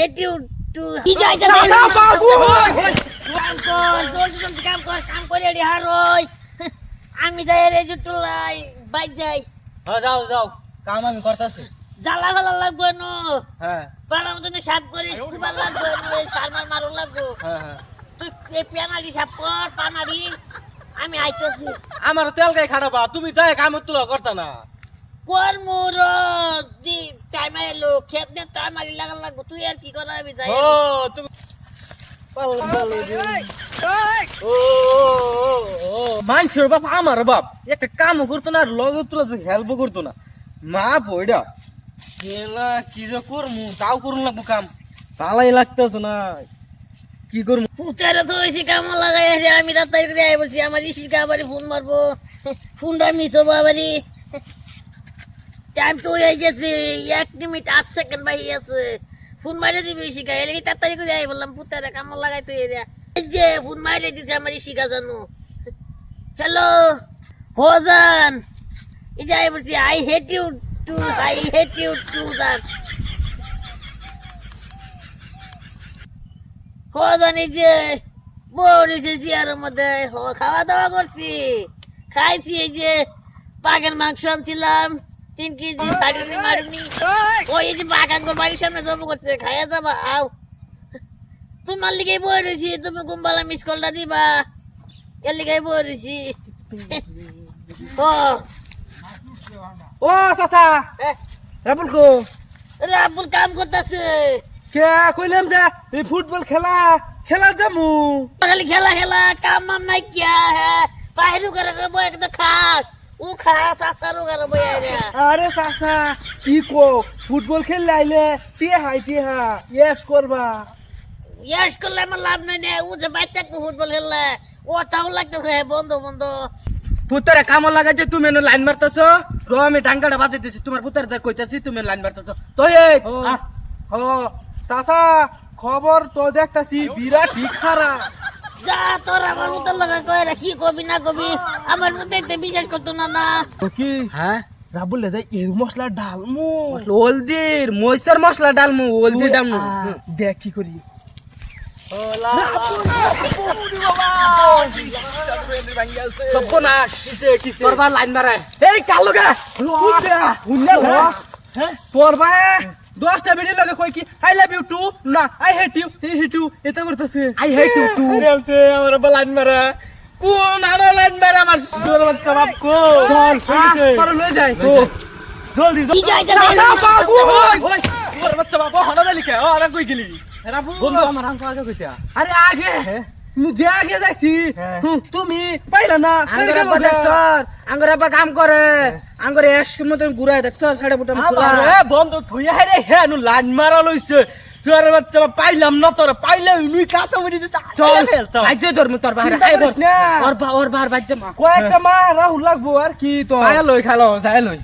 hate you to কি যাইতা বাবু কাম করে রে হারই আমি যাই রে জুটুলাই বাইক যাই হ্যাঁ যাও যাও কাম আমি করতেছি জ্বালা ভালো লাগবে না হ্যাঁ পালার মতন সাপ করিস খুব ভালো লাগবে না সারমার মারু লাগবে হ্যাঁ হ্যাঁ তুই এই পেনারি সাপ কর পানারি আমি আইতেছি আমার তেল গায়ে খাটাবা তুমি যাই কাম তুলা করতা না কোর মোর দি টাইম এলো খেত নে টাইমারি লাগা লাগবে তুই আর কি করা আমি যাই ও তুমি মানুষের বাপ আমার বাপ একটা কাম করতো না আর লগে তুলা হেল্প করতো না মা বইডা খেলা কি যে করমু তাও করুন লাগবো কাম তালাই লাগতেছ না কি করমু পুতারে তো এসে কাম লাগাই রে আমি তাড়াতাড়ি করে আই বলছি আমার ইসির কাবারে ফোন মারবো ফোনটা মিস হবো আবারই টাইম তো হয়ে গেছে 1 মিনিট 8 সেকেন্ড বাকি আছে ফোন মারে দিবি ইসিকা এলে তাড়াতাড়ি করে আই বললাম পুতারে কাম লাগাই তো এরিয়া এই যে ফোন মারে দিছে আমার ইসিকা জানো হ্যালো হোজান এই যে আই বলছি আই হেট ইউ টু জান হোজান এই যে বড়িছে চেয়ারের মধ্যে খাওয়া দাওয়া করছি খাইছি এই যে বাঘের মাংস আনছিলাম 3 কেজি সাড়িনি মারিনি ওই যে বাঘাঙ্গর বাড়ির সামনে জমা করছে খাইয়া যাবা আও তোমার লিগেই বই রয়েছি তুমি গুম্বালা মিস কলটা দিবা এর লিগেই বই রয়েছি ও চাচা রাবুল কো রাবুল কাম করতেছে কে কইলাম যে এই ফুটবল খেলা যামু খালি খেলা কাম মাম নাই কিয়া হ্যাঁ বাইরে করে বই একদম খাস ও খাস আসারও করে বই আরে আরে চাচা কি কো ফুটবল খেললে আইলে টিয়া ইয়েস করবা ইয়াস করলে আমার লাভ নাই না ও যে বাইতে ফুটবল খেললে ও তাও লাগতেছে বন্ধ পুতারে কাম লাগাইছে তুমি লাইন মারতেছো র আমি ডাঙ্গাটা বাজাইতেছি তোমার পুতারে যা কইতাছি তুমি লাইন মারতেছো তো এই ও চাচা খবর তো দেখতাছি বিরাট ঠিক খারাপ যা তোর আমার মতো লাগা কয় রে কি কবি না কবি আমার মধ্যে বিশ্বাস করতো না কি হ্যাঁ রাবুল যাই এর মশলা ডালমু হলদির মইস্টার মশলা ডালমু হলদি ডালমু দেখ কি করি সর্বনাশ তোর বা লাইন মারে এই কাল লগা তোর বা 10টা মিনিট লাগে কই কি আই লাভ ইউ টু না আই হেট ইউ এটা করতেছে আই হেট ইউ টু বলছে আমার বা লাইন মারে কোন আমার লাইন মারে আমার তোর বাচ্চা বাপ কো চল তোর লই যাই জলদি কি যাই বাবু ওই তোর বাচ্চা বাপ হনা লিখে ও আরে কই গেলি বন্ধু আমার আঙ্ক আগে কইতা আরে আগে যে আগে যাইছি তুমি পাইলা না আঙ্গরা বা কাম করে আঙ্গরে এসকে মতন ঘুরাই দেখছ সাড়ে বুটাম আরে বন্ধু থুইয়া রে হে নু লাইন মারা লইছে তোর বাচ্চা পাইলাম না তোর পাইলে নুই কাঁচা মরি দিছ চল আইজে ধর্ম তোর বাহির আইবস না ওর বাহির বাইজে মা কয়েকটা মা রাহুল লাগবো আর কি তো আয় লই খালো যাই লই